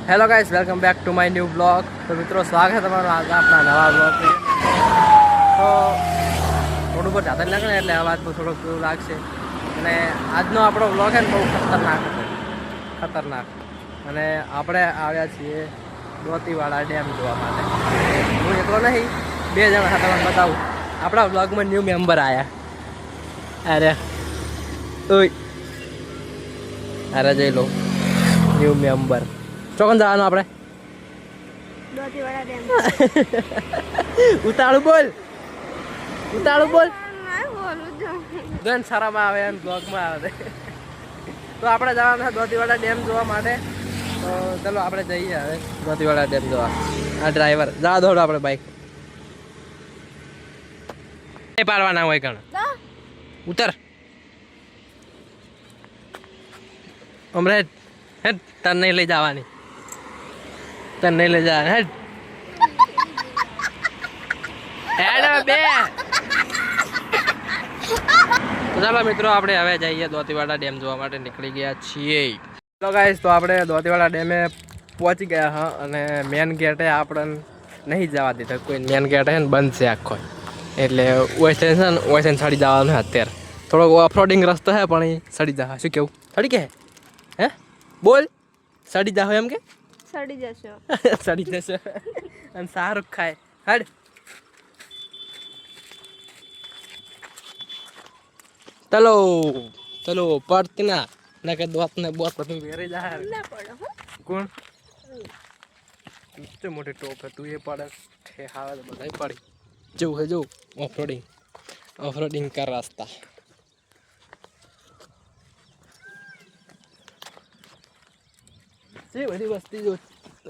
Hello guys, welcome back to my new blog. તો મિત્રો, સ્વાગત છે તમારું આજે આપણા નવા બ્લોગ. તો રોડ ઉપર જાતા લાગે ને એટલે અવાજ થોડોક એવું લાગશે. અને આજનો આપણો બ્લોગ છે ને બહુ ખતરનાક. અને આપણે આવ્યા છીએ દોતીવાડા ડેમ જોવા માટે. હું એકલો નહીં, 2 જણા હતા. તમને બતાવું, આપણા બ્લોગમાં ન્યૂ મેમ્બર આવ્યા. અરે જઈ લો ન્યૂ મેમ્બર. ચોકન જવાનું આપણે? દોતીવાડા ડેમ. ઉતાળું બોલ. બોલું સારામાં આવે એમ બ્લોગમાં આવે. તો આપણે જવાના છે દોતીવાડા ડેમ જોવા માટે. તો ચલો આપણે જઈએ હવે દોતીવાડા ડેમ જોવા. આ ડ્રાઈવર જા દોડો આપણે બાઈક પાડવાના હોય કણ ઉતર હમણાં હેડ તને નહીં લઈ જવાની. તને નહીં લઈ જવાની. હેડ બે. તો ચાલો મિત્રો, આપણે હવે જઈએ દોતીવાડા ડેમ જોવા માટે નીકળી ગયા છીએ. તો ગાઈસ, તો આપણે દોતીવાડા ડેમે પહોંચી ગયા હા. અને મેન ગેટે આપણને નહીં જવા દીધા કોઈ. મેન ગેટ છે ને બંધ છે આખો. એટલે ઓયસન સડી જવાનું અત્યારે. થોડોક ઓફરોડિંગ રસ્તો છે પણ એ સડી જા. શું કેવું? સડી કે હે બોલ. સડી જાઓ એમ કે સડી જશો. સડી જશે અને સારું ખાય. હડ ચલો પડતી ના કે દોત ને બોત બધું વેરી જાય. ના પડો હો. કોણ તે મોટી ટોપ હે તું એ પડે ઠેહાવે તો બધા પડી જવું હે. જવું ઓફરોડિંગ કર રાસ્તા. જે બધી વસ્તી જો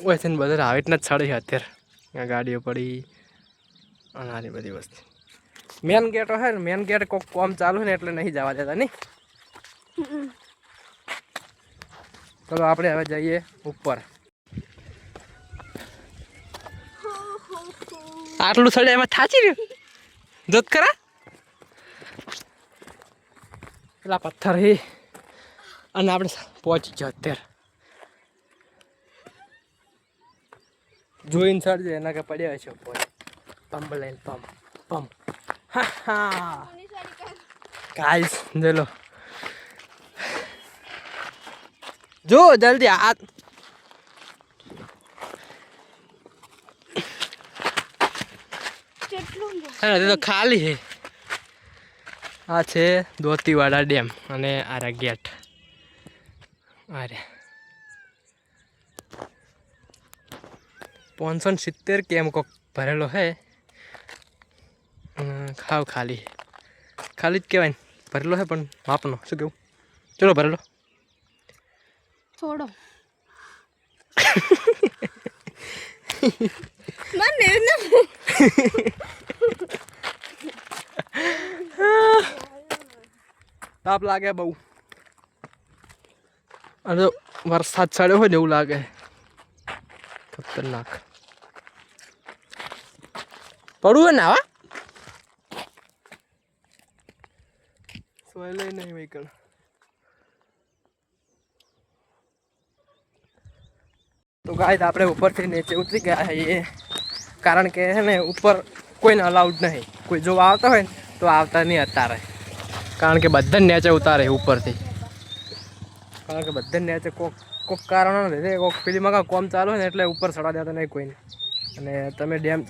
હોય છે ને બધા આવી રીતના જ છડે છે અત્યારે. આ ગાડીઓ પડી અને આની બધી વસ્તી. મેન ગેટો છે ને, મેન ગેટ કોક કોમ ચાલુ ને એટલે નહીં જવા દેતા નહીં. ચલો આપણે હવે જઈએ ઉપર. આટલું સડે એમાં થાચી રહ્યું જોત ખરા. પેલા પથ્થર હી અને આપણે પહોંચી ગયા અત્યારે. જોઈને સડજે એના કે પડ્યા છે પંપ લઈને પંપ. હા ગાઈસ જોઈ જો જલ્દી આ તો ખાલી છે. આ છે દોતીવાડા ડેમ અને આરા ગેટ. અરે 570 કેમ કોક ભરેલો હે. ખાવ ખાલી જ કહેવાય ને. ભરેલો હે પણ માપનો. શું કેવું? ચલો ભરેલો થોડો. મને તાપ લાગે બહુ. અને વરસાદ ચડ્યો હોય ને એવું લાગે. ખતરનાક પડવું હોય ને આવા સોય લઈ નહીં વહીકલ. તો ગાઈસ, આપણે ઉપરથી નીચે ઉતરી ગયા છીએ. કારણ કે છે ને ઉપર કોઈને અલાઉડ નહીં. કોઈ જો આવતા હોય ને તો આવતા નહીં અત્યારે. કારણ કે બધાને નીચે ઉતારે ઉપરથી. કારણ કે બધાને નીચે કોક કારણો લીધે કોક ફિલ્મમાં કોમ ચાલુ હોય ને એટલે ઉપર ચડા દેતા નહીં કોઈને. અને તમે ડેમ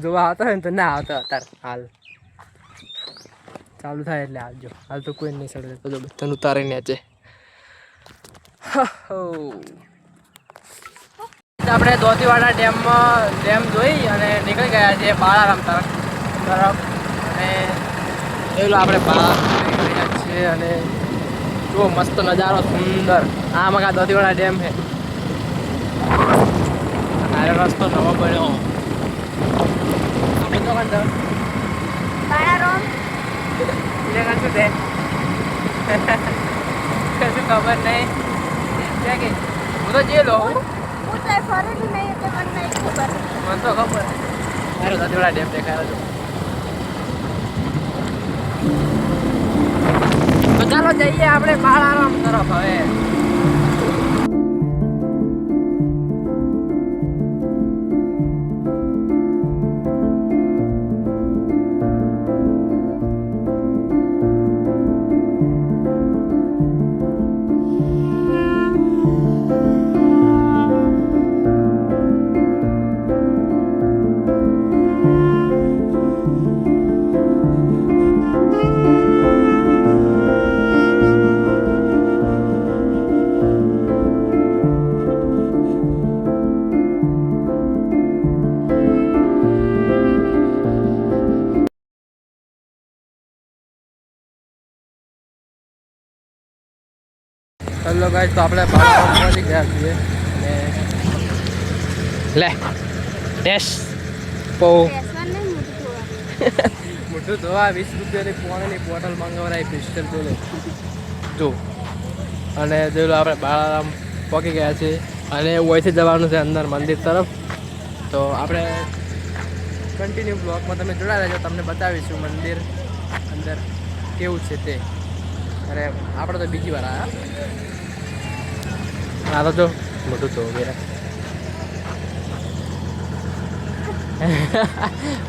જોવા આવતા હોય ને તો ના આવતા અત્યારે. હાલ ચાલુ થાય એટલે આવજો. હાલ તો કોઈ નહીં ચડે તો બધાને ઉતારે નીચે. આપણે દોતીવાડા ડેમ જોઈ અને નીકળી ગયા છીએ બાળારામ તરફ. અને જોઈ લો આપણે બાળારામ ગયા છીએ. અને જો મસ્ત નજારો સુંદર. આ મગા દોતીવાડા ડેમ છે. આરે રસ્તો નવો બન્યો. આપણે તો કંઈ બાળારામ શું છે કશું ખબર નહીં. કે હું તો જે લો હું તો ફરેલી નહીં એટલે મને નહીં ખબર. મને તો ખબર. મારો દોતીવાડા ડેમ દેખાય છે. તો ચાલો જઈએ આપણે બાળારામ તરફ હવે. ગાઈસ તો આપણે બાળારામ પહોંચી ગયા છીએ અને લે ટેસ્ટ પો બેસવાનું નહીં મોટું જોવા. મોટું ધોવા 20 રૂપિયાની પોણીની બોટલ મંગાવરાઈ પિસ્ટલ બોલે જો. અને જોયું આપણે બાળારામ પહોંચી ગયા છીએ અને અહીંથી જવાનું છે અંદર મંદિર તરફ. તો આપણે કન્ટિન્યુ બ્લોગમાં તમે જોડાયા રહેજો, તમને બતાવીશું મંદિર અંદર કેવું છે તે. અરે આપણે તો બીજી વાર આવ્યા આ તો જો મોટું તો મેરા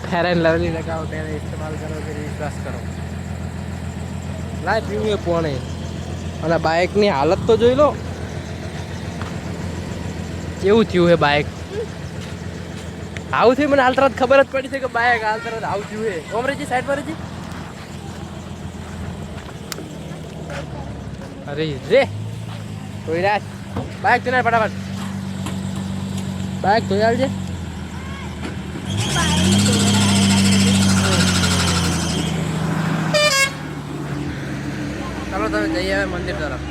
ફેર એન્ડ લવલી લગાવો ત્યારે ઇસ્તેમાલ કરો કે વિશ્વાસ કરો. લાય પીવું એ પોણે. અને બાઇકની હાલત તો જોઈ લો કેવું થયું છે બાઇક. આવું થયું મને હાલ તરત ખબર જ પડી છે કે બાઇક હાલ તરત આવું થયું છે. ઓમરેજી સાઈડ પર જ અરે રે કોઈ રાત બાઇક ચલાય ફટાફટ. બાઇક ધોઈ આવજે. ચાલો તમે જઈએ હવે મંદિર તરફ.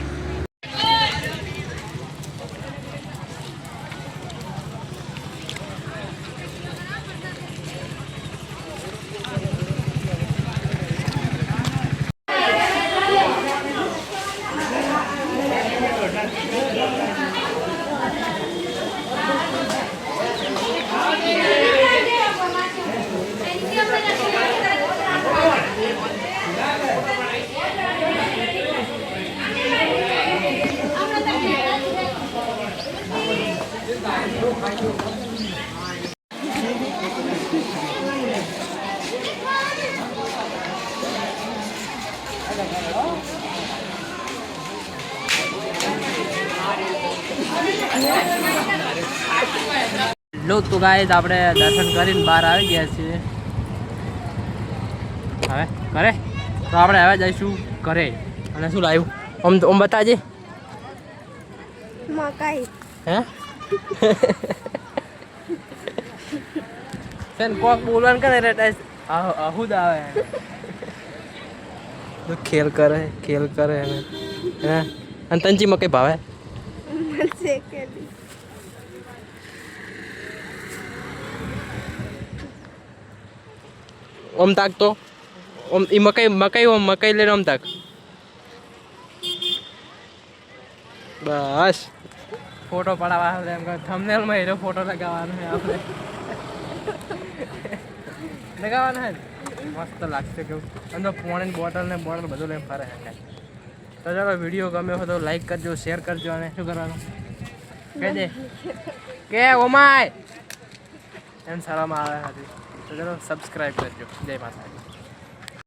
લો તો ગાઈસ આપણે દર્શન કરીને બહાર આવી ગયા છીએ. હવે ઘરે તો આપણે હવે જઈશું ઘરે. અને શું લાવ્યું ઓમ બતાજે. મકાઈ. હે સેન કોક બોલવાનું કરે રે આહુદ આવે તો ખેલ કરે ને હે. અને તંચી મકઈ ભાવે મળશે કે નહીં? ઓમ તાક તો ઓમ ઈ મકઈ ઓમ મકઈ લઈને ઓમ તાક. બસ ફોટો પડાવવા એમ કે થંબનેલમાં હીરો ફોટો લગાવવાનો છે આપણે. લગાવવાનો હે મસ્ત લાગશે કેવું. અંદર પાણીની બોટલ ને બોટલ બધું લઈને ફરે છે. તો ચાલો વિડીયો ગમ્યો હોય તો લાઈક કરજો, શેર કરજો અને શું કરવાનું કહી દે કે ઓમાય એમ સારામાં આવે હતી. તો ચાલો સબસ્ક્રાઈબ કરજો. જય માતા.